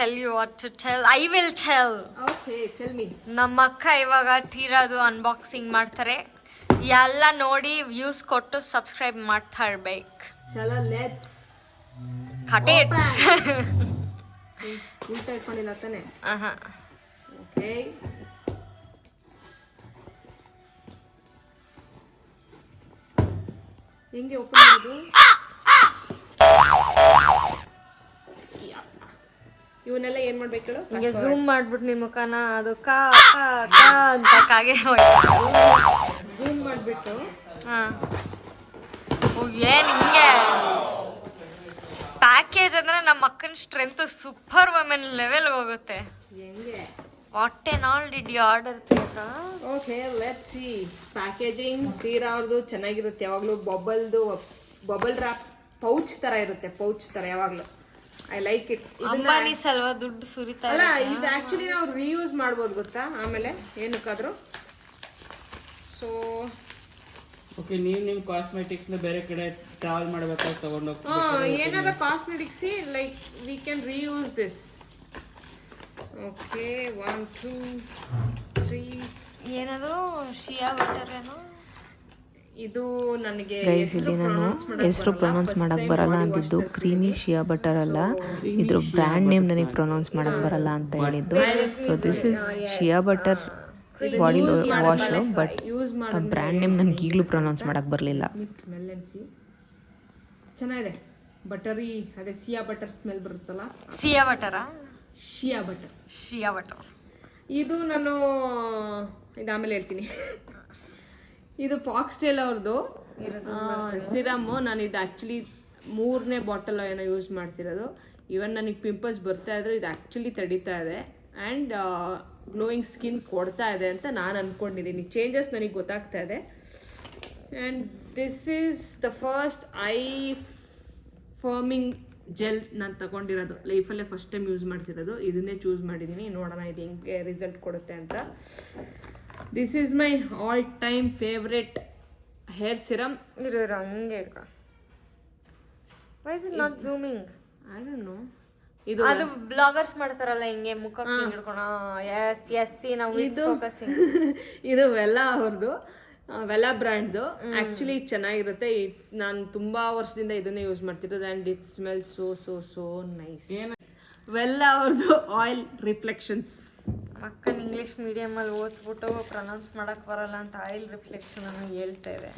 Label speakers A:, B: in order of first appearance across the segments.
A: tell you what to tell. I will tell.
B: Okay, tell me.
A: ನಮ್ಮ ಅಕ್ಕ ಇವಾಗ ಟೀರಾದು unboxing ಮಾಡ್ತಾರೆ. ಎಲ್ಲ ನೋಡಿ ವ್ಯೂಸ್ ಕೊಟ್ಟು ಸಬ್ಸ್ಕ್ರೈಬ್ ಮಾಡ್ತಾ ಇರ್ಬೇಕು.
B: ಚಲೋ ಲೆಟ್ಸ್
A: ಕಟ್ ಇಟ್.
B: ಉಲ್ಟಾ ಇಟ್ಕೊಂಡಿಲ್ಲ ತಾನೆ? ಓಕೆ. ಹೆಂಗೆ ಓಪನ್ ಮಾಡೋದು? ಇವನ್ನೆಲ್ಲ ಏನ್ ಮಾಡ್ಬೇಕು ಹೇಳು?
A: ಹಿಂಗೆ ಝೂಮ್ ಮಾಡ್ಬಿಟ್ಟು ನಿಮ್ಮ ಮುಖನ ಅದು ಕಾ ಅಂತ ಕಾಗೆ
B: ಝೂಮ್ ಮಾಡ್ಬಿಟ್ಟು
A: ಏನ್ ಹಿಂಗೆ ಪ್ಯಾಕೇಜ್ ಅಂದ್ರೆ ನಮ್ಮ ಅಕ್ಕನ ಸ್ಟ್ರೆಂತ್ ಸೂಪರ್ ವುಮೆನ್ ಲೆವೆಲ್ ಹೋಗುತ್ತೆ.
B: ಹೆಂಗೆ?
A: What and all did you order?
B: Okay, let's see. Packaging ತೀರಾ ಅವ್ರದ್ದು ಚೆನ್ನಾಗಿರುತ್ತೆ. ಯಾವಾಗಲೂ ಬಬಲ್ ರ್ಯಾಪ್ ಪೌಚ್ ತರ ಇರುತ್ತೆ. ಪೌಚ್ ತರ ಯಾವಾಗಲೂ I like it.
A: Ambani salwar ದುಡ್ಡು ಸುರಿತಾ
B: ಅಲ್ಲ, ಇದು ಆಕ್ಚುಲಿ ನಾವು ರೀಯೂಸ್ ಮಾಡ್ಬೋದು ಗೊತ್ತಾ ಆಮೇಲೆ ಏನಕ್ಕಾದ್ರೂ. ಸೊ
C: ಓಕೆ, ನೀವು ಕಾಸ್ಮೆಟಿಕ್ಸ್ ಬೇರೆ ಕಡೆ ಟ್ರಾವೆಲ್ ಮಾಡಬೇಕಾದ್ರೆ ತಗೊಂಡೋಗಿ
B: ಏನಾರ cosmetics like we can reuse this. Okay, 1 2 3.
A: ಏನದು ಶಿಯಾ ಬಟರ್ ಏನೋ
B: ಇದು ನನಗೆ
D: ಗೈಸ್, ಇಲ್ಲಿ ನಾನು ಹೆಸರು ಪ್ರೊನೌನ್ಸ್ ಮಾಡಕ್ ಬರಲ್ಲ ಅಂದಿದ್ದು ಕ್ರೀಮಿ ಶಿಯಾ ಬಟರ್ ಅಲ್ಲ, ಇದ್ರ ಬ್ರ್ಯಾಂಡ್ ನೇಮ್ ನನಗೆ ಪ್ರೊನೌನ್ಸ್ ಮಾಡಕ್ ಬರಲ್ಲ ಅಂತ ಹೇಳಿದ್ದು. So this is Shia butter body wash, but brand name ನನಗೆ ಈಗಲೂ ಪ್ರೊನೌನ್ಸ್ ಮಾಡಕ್ ಬರಲಿಲ್ಲ.
B: ಸ್ಮೆಲ್ ಅಂಡ್ ಸಿ ಚೆನ್ನಾಗಿದೆ. ಬಟರಿ, ಅದೇ ಸಿಯಾ ಬಟರ್ ಸ್ಮೆಲ್ ಬರುತ್ತಲ್ಲ.
A: ಶಿಯಾ ಬಟರಾ?
B: Shea butter.
A: Shea butter.
B: ಇದು ನಾನು ಆಮೇಲೆ ಹೇಳ್ತೀನಿ. ಇದು ಫಾಕ್ಸ್ಟೇಲ್ ಅವ್ರದ್ದು ಸಿರಮ್ಮು. ನಾನು ಇದು ಆ್ಯಕ್ಚುಲಿ 3ನೇ ಬಾಟಲ್ ಏನೋ ಯೂಸ್ ಮಾಡ್ತಿರೋದು. ಇವನ್ ನನಗೆ ಪಿಂಪಲ್ಸ್ ಬರ್ತಾ ಇದ್ರು, ಇದು ಆ್ಯಕ್ಚುಲಿ ತಡೀತಾ ಇದೆ ಆ್ಯಂಡ್ ಗ್ಲೋಯಿಂಗ್ ಸ್ಕಿನ್ ಕೊಡ್ತಾ ಇದೆ ಅಂತ ನಾನು ಅಂದ್ಕೊಂಡಿದ್ದೀನಿ. ಚೇಂಜಸ್ ನನಗೆ ಗೊತ್ತಾಗ್ತಾ ಇದೆ. And this is the first eye firming gel ನಾನು ತಗೊಂಡಿರೋದು. ಲೈಫಲ್ಲೇ ಫಸ್ಟ್ ಟೈಮ್ ಯೂಸ್ ಮಾಡ್ತಿರೋದು. ಇದನ್ನೇ ಚೂಸ್ ಮಾಡಿದ್ದೀನಿ. ನೋಡೋಣ ಇದು ಹೆಂಗೆ ರಿಸಲ್ಟ್ ಕೊಡುತ್ತೆ ಅಂತ. This is my all time favourite hair serum.
A: ಹಂಗೆ why is it not zooming?
B: I don't know. ಇದು
A: ಅದು ಬ್ಲಾಗರ್ಸ್ ಮಾಡ್ತಾರಲ್ಲ ಹಿಂಗೆ ಮುಖಕ್ಕೆ ಹಿಡ್ಕೊಣ. ಎಸ್ ಎಸ್ ಸಿ ನಾವು ಇದು ಫೋಕಸಿಂಗ್.
B: ಇದು ವೆಲ್ಲಾ ಅವ್ರದ್ದು, ವೆಲ್ಲಾ ಬ್ರ್ಯಾಂಡ್ದು. ಆ್ಯಕ್ಚುಲಿ ಚೆನ್ನಾಗಿರುತ್ತೆ. ನಾನು ತುಂಬ ವರ್ಷದಿಂದ ಇದನ್ನೇ ಯೂಸ್ ಮಾಡ್ತಿರೋದು and it smell so so so nice. Wella ಅವ್ರದ್ದು ಆಯಿಲ್ ರಿಫ್ಲೆಕ್ಷನ್ಸ್.
A: ಅಕ್ಕನ ಇಂಗ್ಲಿಷ್ ಮೀಡಿಯಮಲ್ಲಿ ಓದಿಸ್ಬಿಟ್ಟು ಪ್ರೊನೌನ್ಸ್ ಮಾಡಕ್ ಬರಲ್ಲ ಅಂತ ಆಯಿಲ್ ರಿಫ್ಲೆಕ್ಷನ್ ಅನ್ನು ಹೇಳ್ತಾ ಇದೆ.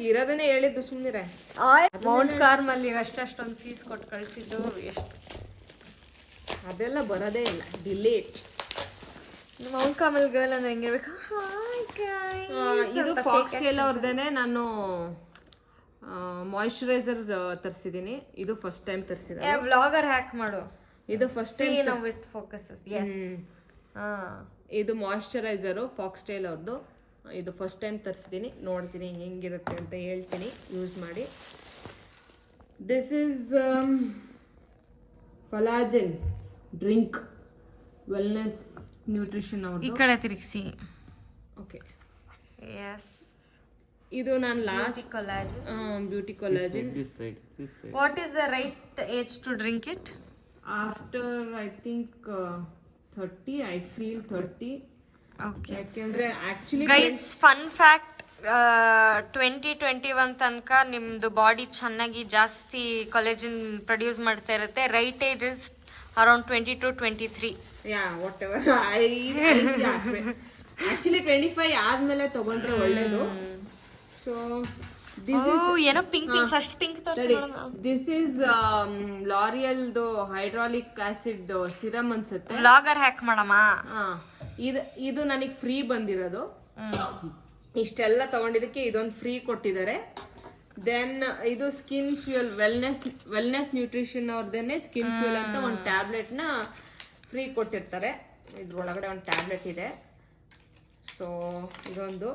B: ಇರೋದನ್ನೇ ಹೇಳಿದ್ದು, ಸುಮ್ಮನಿರೆ.
A: ಮೌಂಟ್ ಕಾರ್ಮಲ್ಲಿ ಅಷ್ಟೊಂದು ಫೀಸ್ ಕೊಟ್ಟು ಕಳಿಸಿದ್ದು ಎಷ್ಟು?
B: ಅದೆಲ್ಲ ಬರೋದೇ ಇಲ್ಲ. ಡಿಲೇಟ್.
A: ಮೌಂಟ್ ಕಾರ್ಮಲ್ ಗರ್ಲ್ ಅಂದ್ರೆ ಹೆಂಗೆ ಬೇಕು?
B: ಇದು ಫಾಕ್ಸ್ಟೇಲ್ ಅವ್ರದೇನೆ. ನಾನು ಮಾಯಿಶ್ಚರೈಸರ್ ತರಿಸಿದ್ದೀನಿ. ಇದು ಫಸ್ಟ್ ಟೈಮ್ ತರಿಸಿದೆ.
A: ವ್ಲಾಗರ್ ಹ್ಯಾಕ್ ಮಾಡು.
B: ಇದು first time
A: with focuses. Yes.
B: ಇದು ಮಾಯಿಶ್ಚರೈಸರು ಫಾಕ್ಸ್ಟೇಲ್ ಅವ್ರದ್ದು. ಇದು ಫಸ್ಟ್ ಟೈಮ್ ತರಿಸಿದ್ದೀನಿ. ನೋಡ್ತೀನಿ ಹೆಂಗಿರುತ್ತೆ ಅಂತ ಹೇಳ್ತೀನಿ ಯೂಸ್ ಮಾಡಿ. This is collagen drink, wellness nutrition ಅವ್ರದ್ದು.
A: ಈ ಕಡೆ ತಿರುಗಿಸಿ.
B: Okay,
A: yes.
B: ಇದು ನಾನು last beauty collagen.
A: What is the right age to drink it?
B: After I think 30. I feel 30.
A: Okay.
B: ಯಾಕೆಂದ್ರೆ ಆಕ್ಚುಲಿ
A: ಗೈಸ್, ಫನ್ ಫ್ಯಾಕ್ಟ್, 2021 ತನಕ ನಿಮ್ದು ಬಾಡಿ ಚೆನ್ನಾಗಿ ಜಾಸ್ತಿ ಕೊಲೆಜನ್ ಪ್ರೊಡ್ಯೂಸ್ ಮಾಡ್ತಾ ಇರುತ್ತೆ. Right age is around 20 to 23.
B: Yeah, whatever. Actually 25 ಆದ್ಮೇಲೆ ತಗೊಂಡ್ರೆ ಒಳ್ಳೇದು. ಸೊ
A: ಏನೋ ಪಿಂಕ್ ಫಸ್ಟ್ ಪಿಂಕ್ ತೋರಿಸಿ.
B: ದಿಸ್ ಈಸ್ ಲಾರಿಯಲ್ದು ಹೈಡ್ರಾಲಿಕ್ ಆಸಿಡ್ ಸಿರಮ್ ಅನ್ಸುತ್ತೆ.
A: ಬ್ಲಾಗರ್ ಹ್ಯಾಕ್ ಮಾಡಮ್ಮ.
B: ಇದು ನನಗೆ ಫ್ರೀ ಬಂದಿರೋದು. ಇಷ್ಟೆಲ್ಲ ತಗೊಂಡಿದ್ದಕ್ಕೆ ಇದೊಂದು ಫ್ರೀ ಕೊಟ್ಟಿದ್ದಾರೆ. ದೆನ್ ಇದು ಸ್ಕಿನ್ ಫ್ಯೂಲ್ ವೆಲ್ನೆಸ್ ನ್ಯೂಟ್ರಿಷನ್ ಅವ್ರದ್ದೇನೆ ಸ್ಕಿನ್ ಫ್ಯೂಲ್ ಅಂತ ಒಂದು ಟ್ಯಾಬ್ಲೆಟ್ನ ಫ್ರೀ ಕೊಟ್ಟಿರ್ತಾರೆ. ಇದ್ರೊಳಗಡೆ ಒಂದು ಟ್ಯಾಬ್ಲೆಟ್ ಇದೆ. ಸೊ ಇದೊಂದು.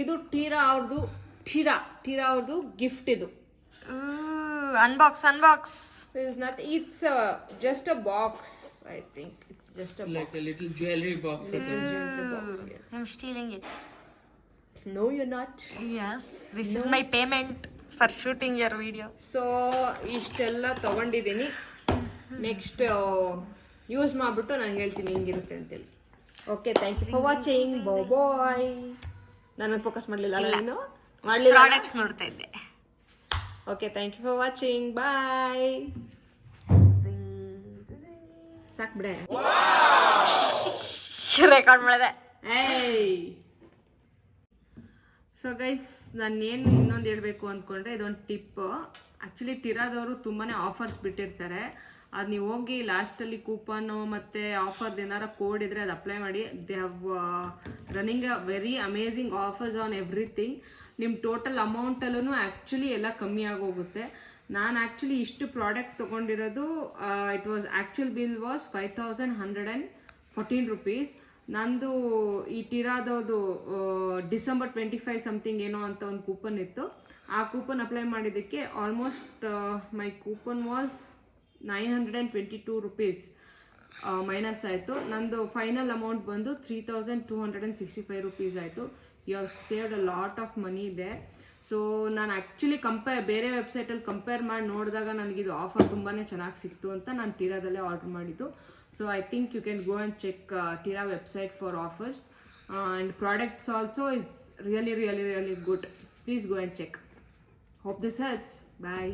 B: ಇದು ಟೀರಾ ಅವ್ರದ್ದು ಗಿಫ್ಟ್. ಇದು
A: unbox.
B: It's just a box. I think it's just a
C: like
B: box.
C: a little jewelry box.
B: Yes.
A: I'm stealing it.
B: No, you're not.
A: Yes, this is my payment for shooting your video.
B: So ಇಷ್ಟೆಲ್ಲ ತಗೊಂಡಿದ್ದೀನಿ. Next use ಮಾಡಿಬಿಟ್ಟು ನಾನು ಹೇಳ್ತೀನಿ ಹೆಂಗಿರುತ್ತೆ ಅಂತೇಳಿ. Okay, thank you for watching. Bye. ನಾನು focus ಮಾಡಲಿಲ್ಲ ಅಲ್ಲ, ನೀನು ಮಾಡಲಿಲ್ಲ.
A: ಪ್ರಾಡಕ್ಟ್ಸ್ ನೋಡ್ತಾ ಇದ್ದೆ.
B: Okay, thank you for watching. Bye. ಸಾಕು ಬಿಡೆ,
A: ರೆಕಾರ್ಡ್ ಮಾಡಿದೆ.
B: ಏಯ್. ಸೊ ಗೈಸ್, ನಾನೇನು ಇನ್ನೊಂದು ಹೇಳಬೇಕು ಅಂದ್ಕೊಂಡ್ರೆ ಇದೊಂದು ಟಿಪ್. ಆ್ಯಕ್ಚುಲಿ ಟಿರಾದವರು ತುಂಬಾ ಆಫರ್ಸ್ ಬಿಟ್ಟಿರ್ತಾರೆ. ಅದು ನೀವು ಹೋಗಿ ಲಾಸ್ಟಲ್ಲಿ ಕೂಪನ್ನು ಮತ್ತು ಆಫರ್ದು ಏನಾರ ಕೋಡ್ ಇದ್ದರೆ ಅದು ಅಪ್ಲೈ ಮಾಡಿ. They have running a very amazing offers on everything. ನಿಮ್ಮ ಟೋಟಲ್ ಅಮೌಂಟಲ್ಲೂ ಆ್ಯಕ್ಚುಲಿ ಎಲ್ಲ ಕಮ್ಮಿ ಆಗೋಗುತ್ತೆ. ನಾನು ಆ್ಯಕ್ಚುಲಿ ಇಷ್ಟು ಪ್ರಾಡಕ್ಟ್ ತೊಗೊಂಡಿರೋದು, it was actual bill was 5114 rupees. ನಂದು ಈ ಟಿರಾದವ್ರದ್ದು ಡಿಸೆಂಬರ್ 25 ಸಮಥಿಂಗ್ ಏನೋ ಅಂತ ಒಂದು ಕೂಪನ್ ಇತ್ತು. ಆ ಕೂಪನ್ ಅಪ್ಲೈ ಮಾಡಿದ್ದಕ್ಕೆ almost my coupon was 922 rupees minus ಆಯಿತು. ನಂದು ಫೈನಲ್ ಅಮೌಂಟ್ ಬಂದು 3265 rupees ಆಯಿತು. You have saved a lot of money ಇದೆ. ಸೊ ನಾನು ಆ್ಯಕ್ಚುಲಿ ಬೇರೆ ವೆಬ್ಸೈಟಲ್ಲಿ ಕಂಪೇರ್ ಮಾಡಿ ನೋಡಿದಾಗ ನನಗಿದು ಆಫರ್ ತುಂಬಾ ಚೆನ್ನಾಗಿ ಸಿಕ್ತು ಅಂತ ನಾನು ಟಿರಾದಲ್ಲೇ ಆರ್ಡರ್ ಮಾಡಿದ್ದು. So I think you can go and check Tira website for offers and products also is really good. Please go and check. Hope this helps. Bye.